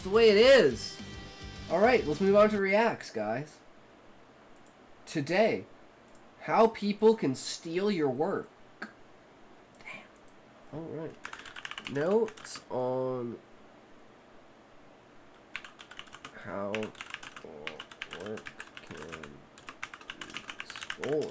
the way it is. Alright, let's move on to reacts, guys. Today, how people can steal your work. Damn. Alright. Notes on how work can be stolen.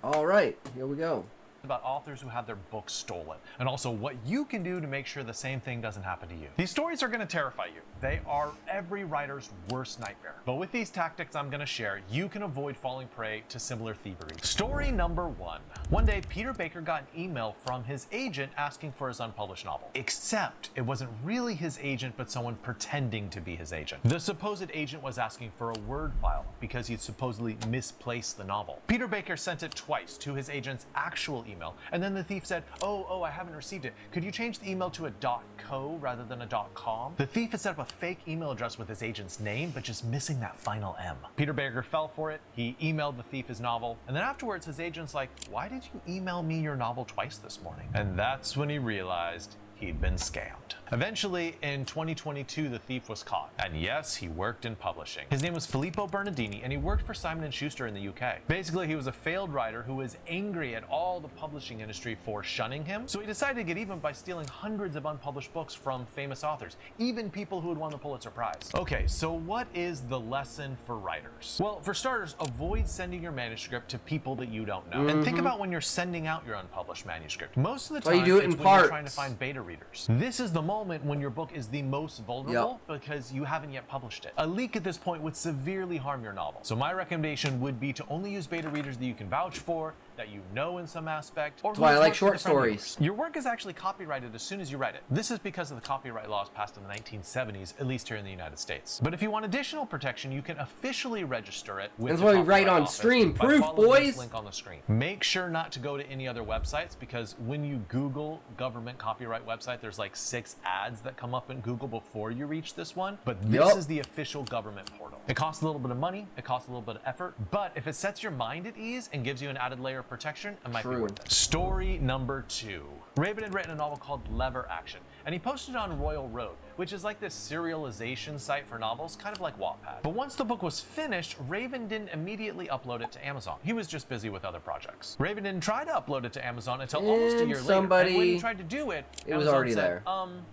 Alright, here we go. About authors who have their books stolen, and also what you can do to make sure the same thing doesn't happen to you. These stories are going to terrify you. They are every writer's worst nightmare. But with these tactics I'm going to share, you can avoid falling prey to similar thievery. Story number 1. One day, Peter Baker got an email from his agent asking for his unpublished novel. Except it wasn't really his agent, but someone pretending to be his agent. The supposed agent was asking for a Word file because he'd supposedly misplaced the novel. Peter Baker sent it twice to his agent's actual email, and then the thief said, oh, I haven't received it. Could you change the email to a .co rather than a .com? The thief had set up a fake email address with his agent's name, but just missing that final M. Peter Baker fell for it. He emailed the thief his novel, and then afterwards his agent's like, why did you email me your novel twice this morning? And that's when he realized he'd been scammed. Eventually, in 2022, the thief was caught. And yes, he worked in publishing. His name was Filippo Bernardini, and he worked for Simon & Schuster in the UK. Basically, he was a failed writer who was angry at all the publishing industry for shunning him, so he decided to get even by stealing hundreds of unpublished books from famous authors, even people who had won the Pulitzer Prize. Okay, so what is the lesson for writers? Well, for starters, avoid sending your manuscript to people that you don't know. And think about when you're sending out your unpublished manuscript. Most of the time, you do it in it's when parts. you're trying to find beta readers. This is the moment when your book is the most vulnerable because you haven't yet published it. A leak at this point would severely harm your novel. So my recommendation would be to only use beta readers that you can vouch for, that you know in some aspect, or That's why I like short stories. Your work is actually copyrighted as soon as you write it. This is because of the copyright laws passed in the 1970s, at least here in the United States. But if you want additional protection, you can officially register it with That's the why we write Copyright on Office stream. by Proof, following boys. this link on the screen. Make sure not to go to any other websites, because when you Google government copyright website, there's like 6 ads that come up in Google before you reach this one. But this is the official government portal. It costs a little bit of money, it costs a little bit of effort, but if it sets your mind at ease and gives you an added layer of protection, it might be worth it. Story number 2. Raven had written a novel called Lever Action, and he posted it on Royal Road, which is like this serialization site for novels, kind of like Wattpad. But once the book was finished, Raven didn't immediately upload it to Amazon. He was just busy with other projects. Raven didn't try to upload it to Amazon until almost a year later. And when he tried to do it, was already there.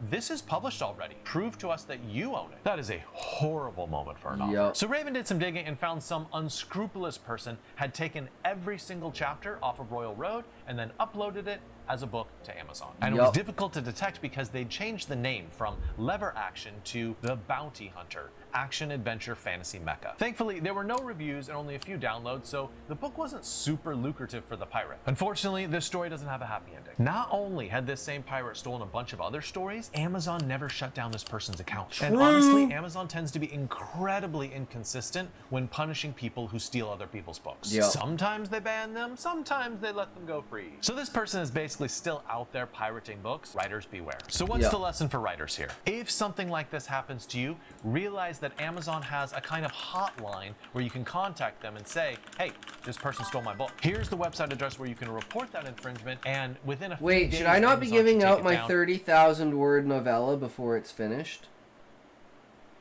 This is published already. Prove to us that you own it. That is a horrible moment for an author. So Raven did some digging and found some unscrupulous person had taken every single chapter off of Royal Road and then uploaded it as a book to Amazon. And it was difficult to detect because they'd changed the name from Lever Action to The Bounty Hunter, action adventure fantasy mecca. Thankfully, there were no reviews and only a few downloads, so the book wasn't super lucrative for the pirate. Unfortunately, this story doesn't have a happy ending. Not only had this same pirate stolen a bunch of other stories, Amazon never shut down this person's account. And honestly, Amazon tends to be incredibly inconsistent when punishing people who steal other people's books. Sometimes they ban them, sometimes they let them go free. So this person is basically still out there pirating books. Writers beware. So what's the lesson for writers here? If something like this happens to you, realize that Amazon has a kind of hotline where you can contact them and say, hey, this person stole my book. Here's the website address where you can report that infringement, and within a few days, should I not be giving out my down. 30,000 word novella before it's finished?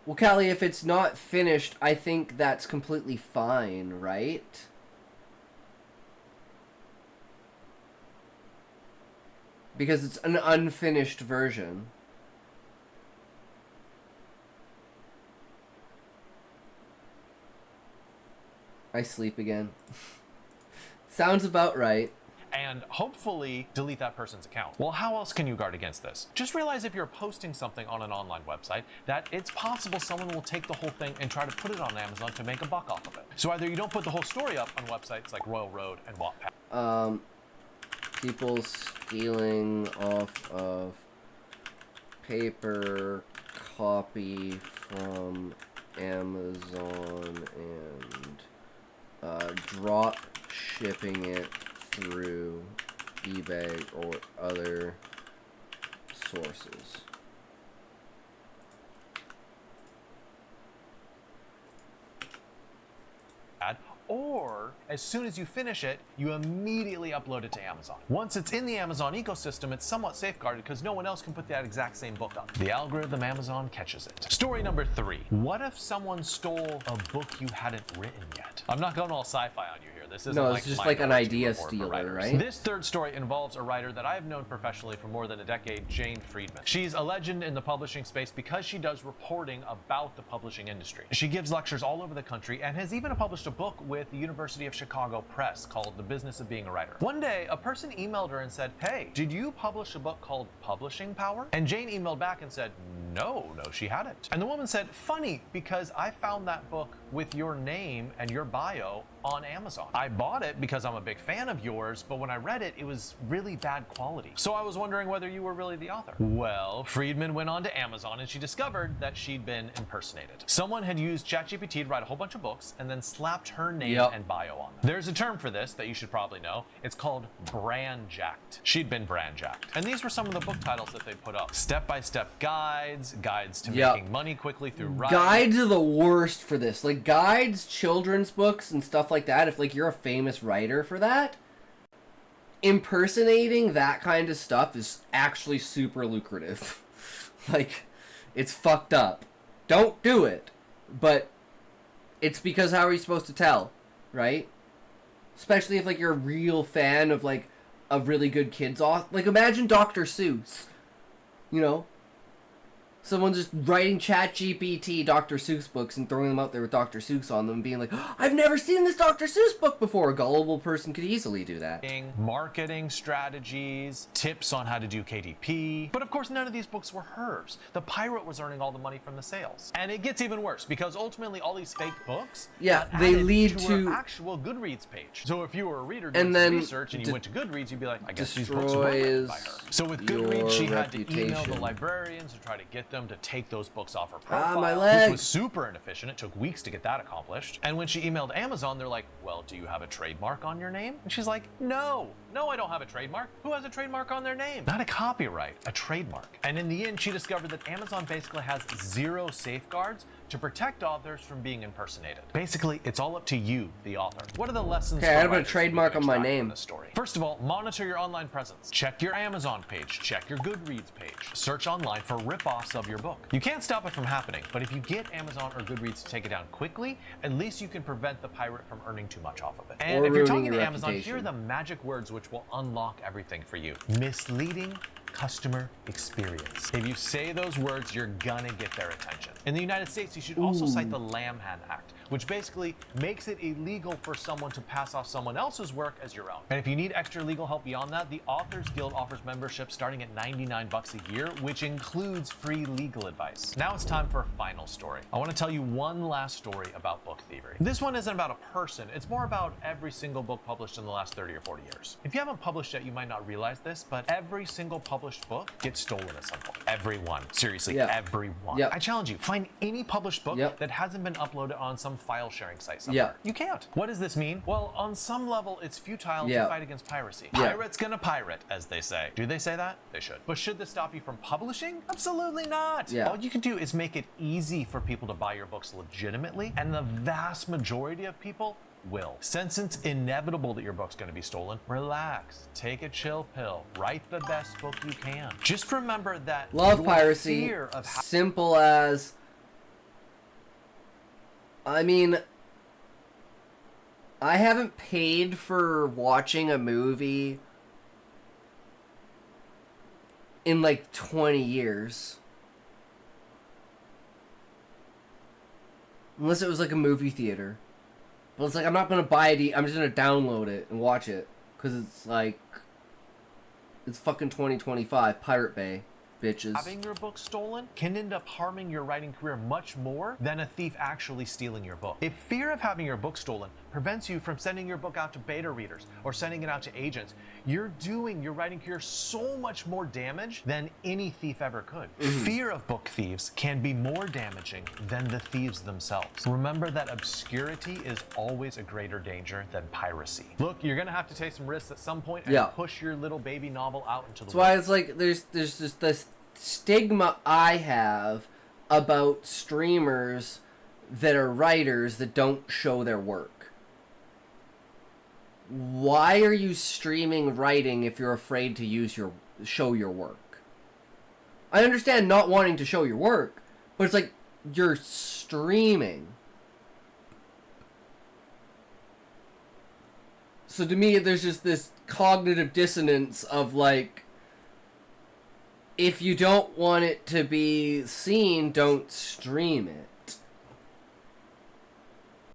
Well, Callie, if it's not finished, I think that's completely fine, right? Because it's an unfinished version. I sleep again. Sounds about right. And hopefully delete that person's account. Well, how else can you guard against this? Just realize if you're posting something on an online website that it's possible someone will take the whole thing and try to put it on Amazon to make a buck off of it. So either you don't put the whole story up on websites like Royal Road and Wattpad. People stealing off of paper copy from Amazon and drop shipping it through eBay or other sources. or as soon as you finish it, you immediately upload it to Amazon. Once it's in the Amazon ecosystem, it's somewhat safeguarded because no one else can put that exact same book up. The algorithm Amazon catches it. Story number 3. What if someone stole a book you hadn't written yet? I'm not going all sci-fi on you here. This isn't No, it's just like an idea stealer, right? This third story involves a writer that I have known professionally for more than a decade, Jane Friedman. She's a legend in the publishing space because she does reporting about the publishing industry. She gives lectures all over the country and has even published a book with the University of Chicago Press called The Business of Being a Writer. One day, a person emailed her and said, "Hey, did you publish a book called Publishing Power?" And Jane emailed back and said, No, she hadn't. And the woman said, "Funny, because I found that book with your name and your bio on Amazon. I bought it because I'm a big fan of yours, but when I read it, it was really bad quality. So I was wondering whether you were really the author." Well, Friedman went on to Amazon and she discovered that she'd been impersonated. Someone had used ChatGPT to write a whole bunch of books and then slapped her name and bio on them. There's a term for this that you should probably know. It's called brand jacked. She'd been brand jacked. And these were some of the book titles that they put up. Step-by-step guides, guides to making money quickly through writing. Guides are the worst for this. Like, guides, children's books, and stuff like that, if, like, you're a famous writer for that, impersonating that kind of stuff is actually super lucrative. Like, it's fucked up. Don't do it. But it's because how are you supposed to tell, right? Especially if, like, you're a real fan of, like, a really good kid's author. Like, imagine Dr. Seuss. You know? Someone just writing ChatGPT Dr. Seuss books and throwing them out there with Dr. Seuss on them and being like, "Oh, I've never seen this Dr. Seuss book before." A gullible person could easily do that. Marketing strategies, tips on how to do KDP. But of course, none of these books were hers. The pirate was earning all the money from the sales. And it gets even worse because ultimately all these fake books they lead to her actual Goodreads page. So if you were a reader doing some research and you went to Goodreads, you'd be like, I guess these books were written by her. So with Goodreads, she had to email the librarians to try to get them to take those books off her profile, which was super inefficient. It took weeks to get that accomplished. And when she emailed Amazon, they're like, "Well, do you have a trademark on your name?" And she's like, No, I don't have a trademark. Who has a trademark on their name? Not a copyright, a trademark. And in the end, she discovered that Amazon basically has 0 safeguards to protect authors from being impersonated. Basically, it's all up to you, the author. What are the lessons? Okay, I have a trademark on my name. This story? First of all, monitor your online presence. Check your Amazon page. Check your Goodreads page. Search online for rip-offs of your book. You can't stop it from happening, but if you get Amazon or Goodreads to take it down quickly, at least you can prevent the pirate from earning too much off of it. And if you're talking to Amazon, here are the magic words which will unlock everything for you. Misleading customer experience. If you say those words, you're gonna get their attention. In the United States, you should also cite the Lamhan Act, which basically makes it illegal for someone to pass off someone else's work as your own. And if you need extra legal help beyond that, the Authors Guild offers membership starting at $99 a year, which includes free legal advice. Now it's time for a final story. I want to tell you one last story about book thievery. This one isn't about a person, it's more about every single book published in the last 30 or 40 years. If you haven't published yet, you might not realize this, but every single published book gets stolen at some point. Everyone. Seriously, everyone. I challenge you, find any published book that hasn't been uploaded on some file sharing site somewhere. You can't. What does this mean? Well, on some level, it's futile to fight against piracy. Pirate's gonna pirate, as they say. Do they say that? They should. But should this stop you from publishing? Absolutely not. All you can do is make it easy for people to buy your books legitimately, and the vast majority of people will. Since it's inevitable that your book's going to be stolen, relax, take a chill pill, write the best book you can. Just remember that love piracy, fear of simple as, I mean, I haven't paid for watching a movie in like 20 years. Unless it was like a movie theater. But it's like, I'm not going to buy it. I'm just going to download it and watch it. Because it's like, it's fucking 2025. Pirate Bay, bitches. Having your book stolen can end up harming your writing career much more than a thief actually stealing your book. If fear of having your book stolen prevents you from sending your book out to beta readers or sending it out to agents, you're doing your writing career so much more damage than any thief ever could. Fear of book thieves can be more damaging than the thieves themselves. Remember that obscurity is always a greater danger than piracy. Look, you're gonna have to take some risks at some point and push your little baby novel out into the world. That's why it's like, there's just this stigma I have about streamers that are writers that don't show their work. why are you streaming writing if you're afraid to show your work? I understand not wanting to show your work, but it's like you're streaming. So to me, there's just this cognitive dissonance of like, if you don't want it to be seen, don't stream it.